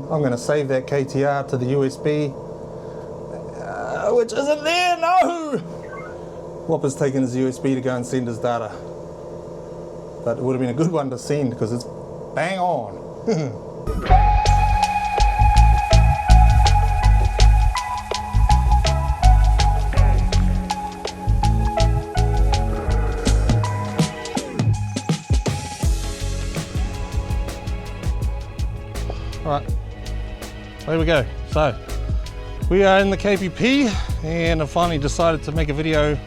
I'm going to save that KTR to the USB, which isn't there, no! Whopper's taken his USB to go and send his data. But it would have been a good one to send because it's bang on. Alright, there we go. So, we are in the KPP and I finally decided to make a video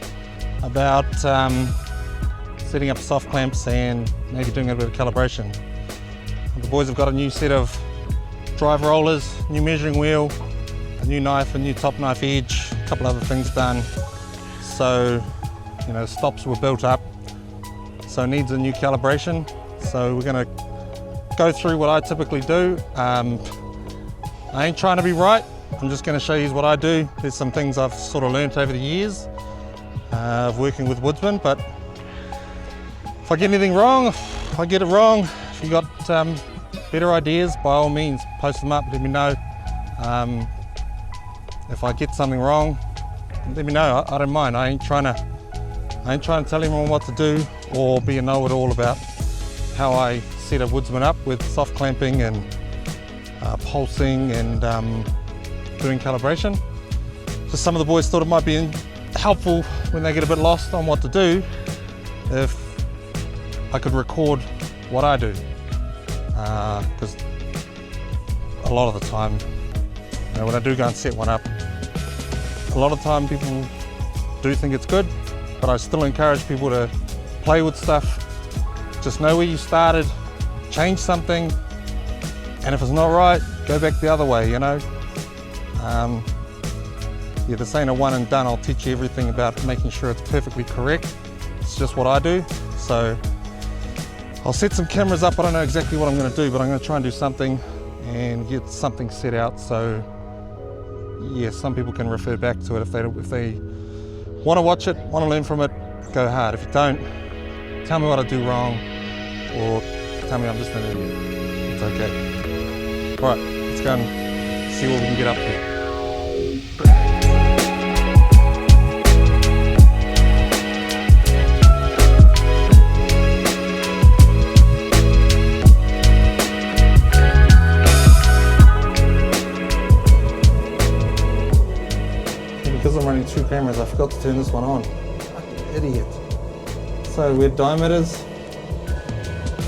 about setting up soft clamps and maybe doing a bit of calibration. The boys have got a new set of drive rollers, new measuring wheel, a new knife, a new top knife edge, a couple other things done. So, you know, stops were built up, so it needs a new calibration. So we're going to go through what I typically do. I ain't trying to be right, I'm just going to show you what I do. There's some things I've sort of learnt over the years of working with Woodsman, but if I get anything wrong, if I get it wrong, if you got better ideas, by all means post them up, let me know. If I get something wrong, let me know. I don't mind. I ain't trying to tell anyone what to do or be a know-it-all about how I set a Woodsman up with soft clamping and pulsing and doing calibration. So some of the boys thought it might be helpful when they get a bit lost on what to do if I could record what I do, because a lot of the time, you know, when I do go and set one up, a lot of the time people do think it's good, but I still encourage people to play with stuff. Just know where you started, change something, and if it's not right, go back the other way, you know. Yeah, this ain't a one and done. I'll teach you everything about making sure it's perfectly correct. It's just what I do. So I'll set some cameras up. I don't know exactly what I'm going to do, but I'm going to try and do something and get something set out. So yeah, some people can refer back to it if they want to watch it, want to learn from it, go hard. If you don't, tell me what I do wrong, or tell me I'm just an idiot. It's okay. All right, let's go and see what we can get up to. Because I'm running two cameras, I forgot to turn this one on. Fucking idiot. So we're diameters.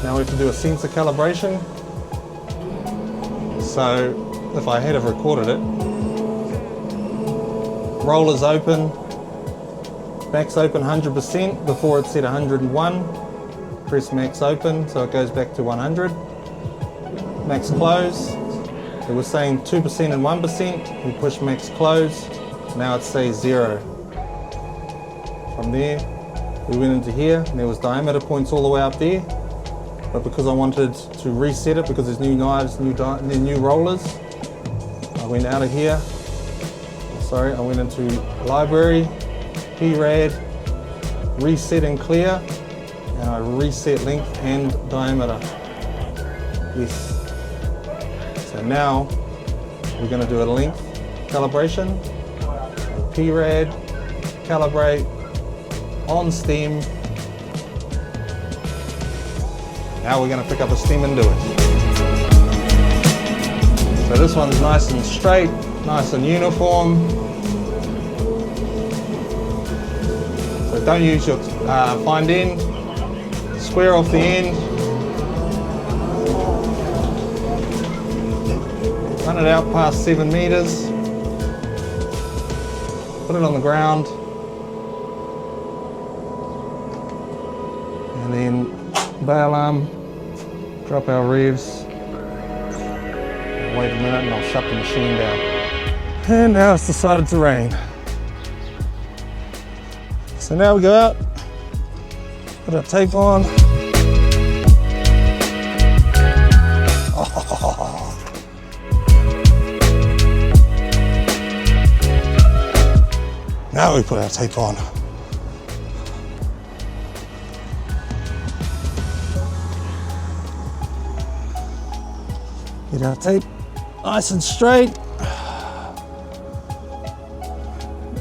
Now we have to do a sensor calibration. So if I had have recorded it, rollers open, max open 100%, before it said 101. Press max open, so it goes back to 100. Max close, it was saying 2% and 1%, we push max close, now it says 0. From there, we went into here, and there was diameter points all the way up there. But because I wanted to reset it, because there's new knives, new rollers, I went out of here. Sorry, I went into library, PRAD, reset and clear, and I reset length and diameter. Yes. So now we're going to do a length calibration, PRAD, calibrate, on stem. Now we're going to pick up a stem and do it. So this one's nice and straight, nice and uniform. So don't use your find end, square off the end, run it out past 7 meters, put it on the ground, and then bail arm, drop our revs, wait a minute and I'll shut the machine down. And now it's decided to rain. So now we go out, put our tape on. Oh. Now we put our tape on. Get our tape, nice and straight.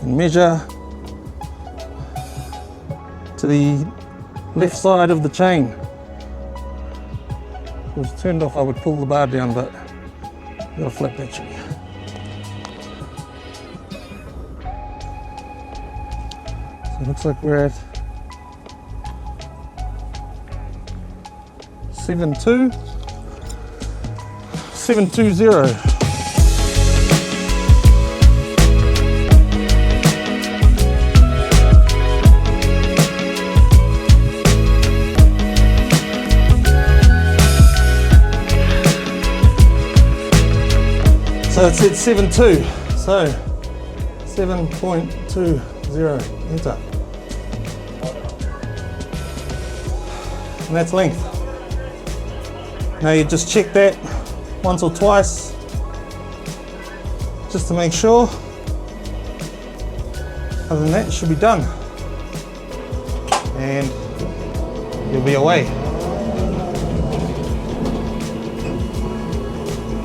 And measure to the left side of the chain. If it was turned off, I would pull the bar down, but I've got a flat battery. So it looks like we're at 720. So it said 7.2, so 7.20, enter. And that's length. Now you just check that once or twice, just to make sure. Other than that, it should be done. And you'll be away.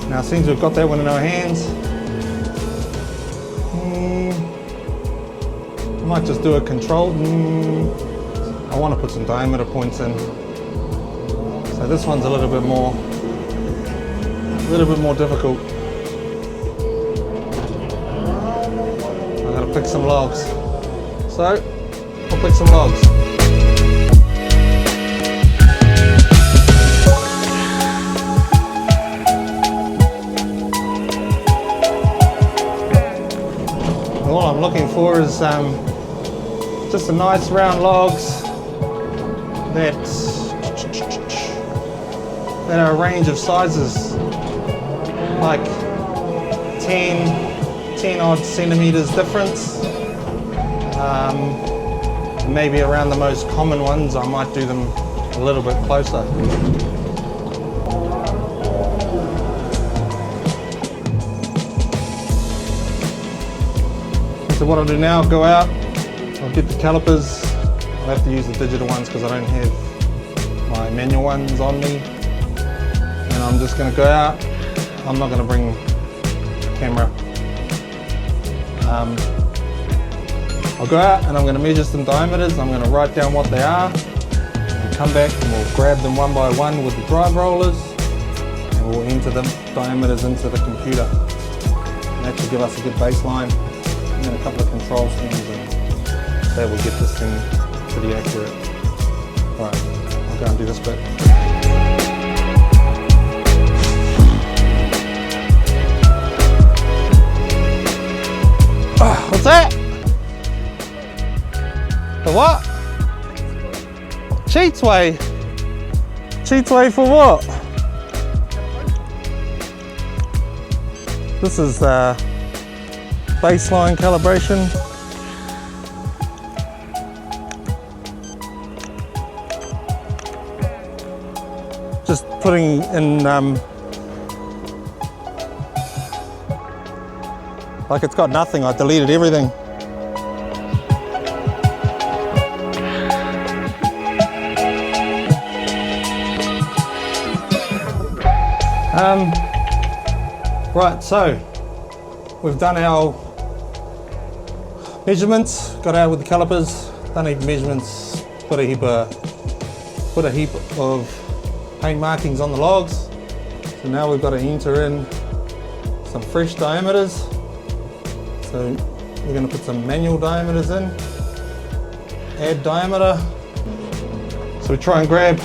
Now since we've got that one in our hands, I might just do a controlled. I want to put some diameter points in. So this one's a little bit more difficult. I've got to pick some logs. So I'll pick some logs. All I'm looking for is just a nice round logs that are a range of sizes, like 10 odd centimeters difference. Maybe around the most common ones, I might do them a little bit closer. So what I'll do now, I'll go out, I'll get the calipers. I'll have to use the digital ones because I don't have my manual ones on me. And I'm just going to go out. I'm not going to bring camera. I'll go out and I'm going to measure some diameters. I'm going to write down what they are and come back and we'll grab them one by one with the drive rollers and we'll enter the diameters into the computer. And that should give us a good baseline. And a couple of control strings and that will get this thing pretty accurate. Alright, I'll go and do this bit. What's that? The what? Cheats way. Cheats way for what? This is baseline calibration. Just putting in, like it's got nothing, I deleted everything. Right, so we've done our measurements, got out with the calipers, done heap measurements, put a heap of paint markings on the logs. So now we've got to enter in some fresh diameters. So we're going to put some manual diameters in, add diameter. So we try and grab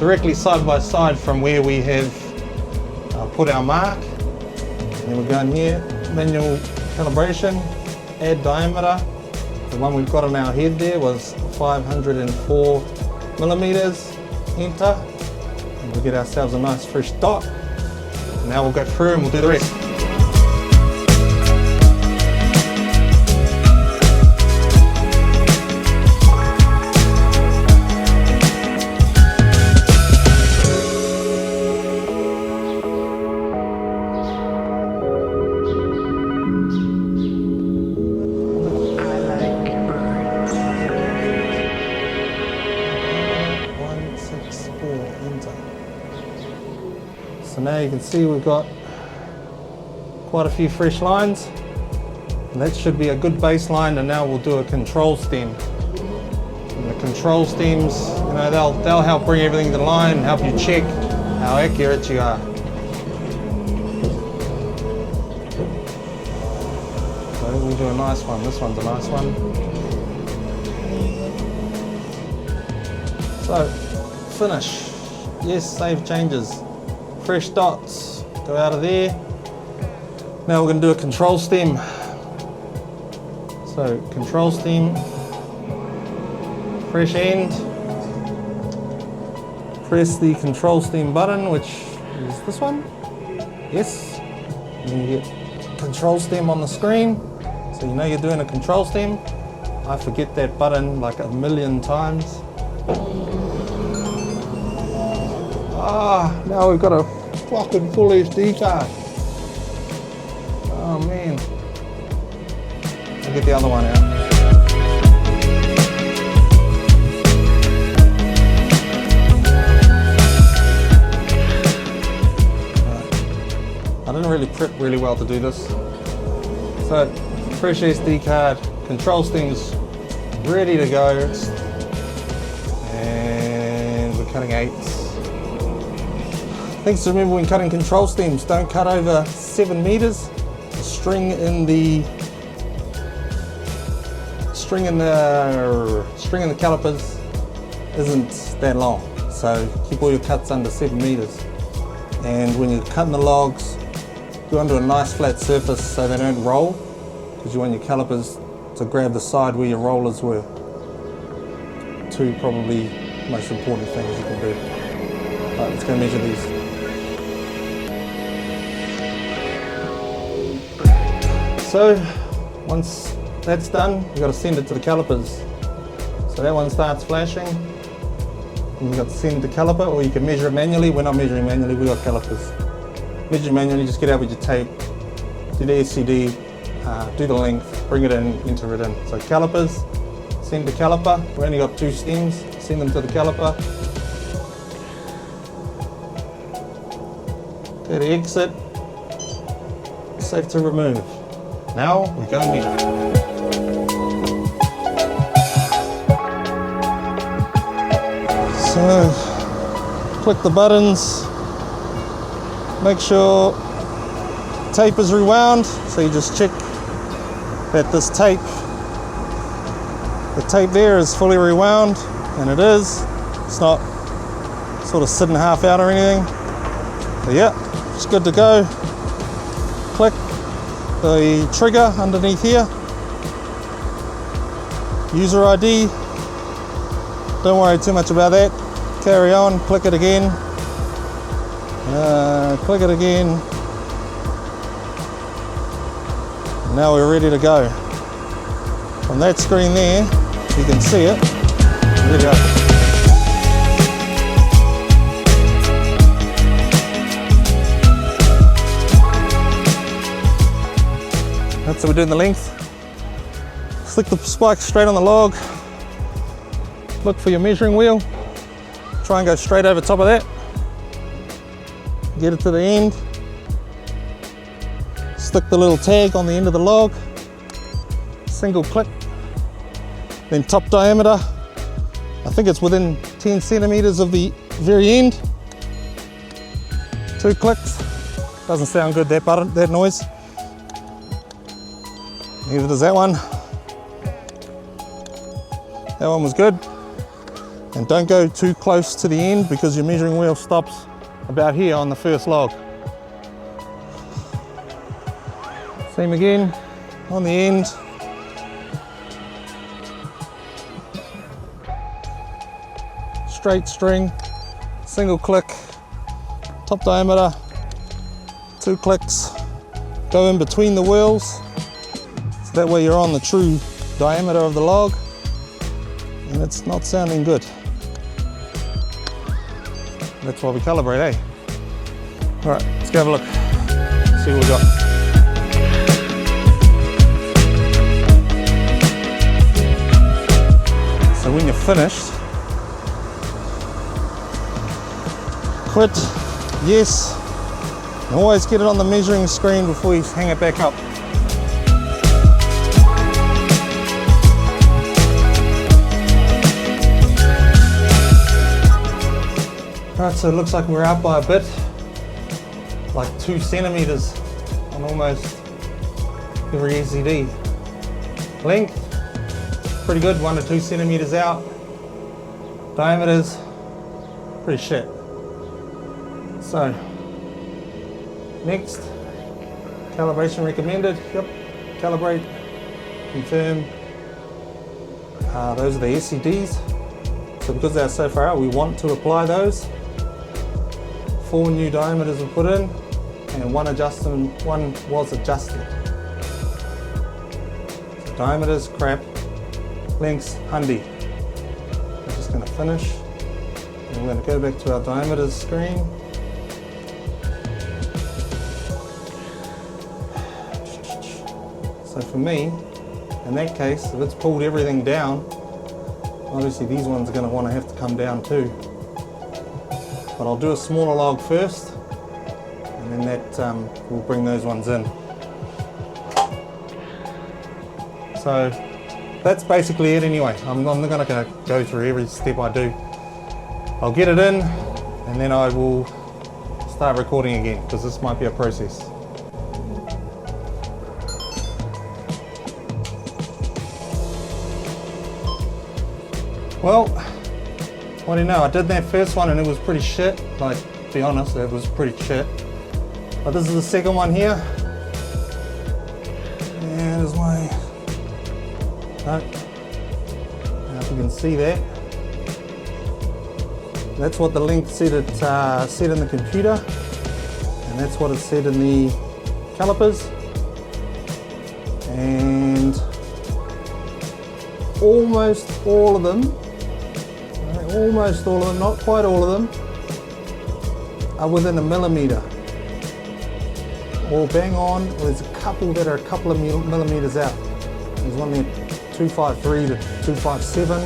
directly side by side from where we have put our mark. And then we're going here, manual calibration, add diameter. The one we've got on our head there was 504 millimeters, enter. And we'll get ourselves a nice fresh dot. And now we'll go through and we'll do the rest. So now you can see we've got quite a few fresh lines. And that should be a good baseline, and now we'll do a control stem. And the control stems, you know, they'll help bring everything to line, help you check how accurate you are. So we'll do a nice one. This one's a nice one. So, finish. Yes, save changes. Fresh dots, go out of there. Now we're going to do a control stem. So, control stem, fresh end. Press the control stem button, which is this one. Yes. And then you get control stem on the screen. So you know you're doing a control stem. I forget that button like a million times. Ah, now we've got a fucking full SD card. Oh man. I'll get the other one out. I didn't really prep really well to do this. So, fresh SD card, control stem's ready to go. And we're cutting 8s. Things to remember when cutting control stems: don't cut over 7 meters. The string in the calipers isn't that long, so keep all your cuts under 7 meters. And when you're cutting the logs, go onto a nice flat surface so they don't roll, because you want your calipers to grab the side where your rollers were. 2 probably most important things you can do. Right, let's go measure these. So once that's done, you've got to send it to the calipers. So that one starts flashing, and you've got to send the caliper, or you can measure it manually. We're not measuring manually, we've got calipers. Measure manually, just get out with your tape, do the SCD, do the length, bring it in, enter it in. So calipers, send the caliper. We only got 2 stems, send them to the caliper. Go to exit, safe to remove. Now we go and measure. So, click the buttons, make sure tape is rewound, so you just check that this tape, the tape there is fully rewound, and it is. It's not sort of sitting half out or anything. So yeah, it's good to go. Click the trigger underneath here, user ID, don't worry too much about that, carry on, click it again, click it again, now we're ready to go. On that screen there, you can see it, there we go. So we're doing the length. Stick the spike straight on the log. Look for your measuring wheel. Try and go straight over top of that. Get it to the end. Stick the little tag on the end of the log. Single click. Then top diameter. I think it's within 10 centimeters of the very end. 2 clicks. Doesn't sound good, that button, that noise. Neither does that one. That one was good. And don't go too close to the end, because your measuring wheel stops about here on the first log. Same again on the end. Straight string, single click, top diameter, 2 clicks, go in between the wheels. That way you're on the true diameter of the log, and it's not sounding good. That's why we calibrate, eh? All right, let's go have a look, see what we got. So when you're finished, quit, yes, And always get it on the measuring screen before you hang it back up. Alright, so it looks like we're out by a bit, like 2 centimeters on almost every SED. Length, pretty good, 1 to 2 centimeters out. Diameters, pretty shit. So, next, calibration recommended. Yep, calibrate, confirm. Those are the SEDs. So because they're so far out, we want to apply those. 4 new diameters were put in, and one was adjusted. So diameters, crap. Lengths, handy. We're just going to finish. And we're going to go back to our diameters screen. So for me, in that case, if it's pulled everything down, obviously these ones are going to want to have to come down too. But I'll do a smaller log first, and then that will bring those ones in. So that's basically it anyway. I'm not going to go through every step I do. I'll get it in, and then I will start recording again, because this might be a process. Well, what do you know, I did that first one and it was pretty shit. Like, to be honest, it was pretty shit. But this is the second one here. And there's my... No. Now if you can see that. That's what the length said it said in the computer. And that's what it said in the calipers. And almost all of them, not quite all of them, are within a millimeter. Or bang on, or there's a couple that are a couple of millimeters out. There's one there, 253 to 257.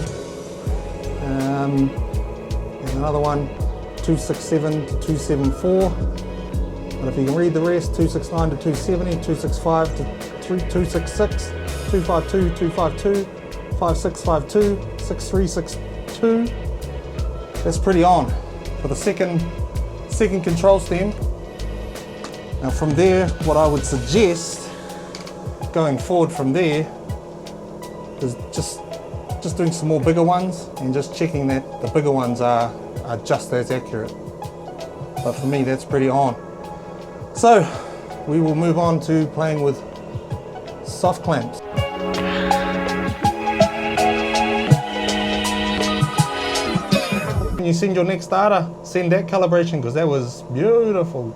There's another one, 267 to 274. But if you can read the rest, 269 to 270, 265 to 266, 252, 252, 5652, 6362. That's pretty on for the second control stem. Now from there, what I would suggest going forward from there is just doing some more bigger ones and just checking that the bigger ones are just as accurate. But for me, that's pretty on. So we will move on to playing with soft clamps. When you send your next data, send that calibration, because that was beautiful.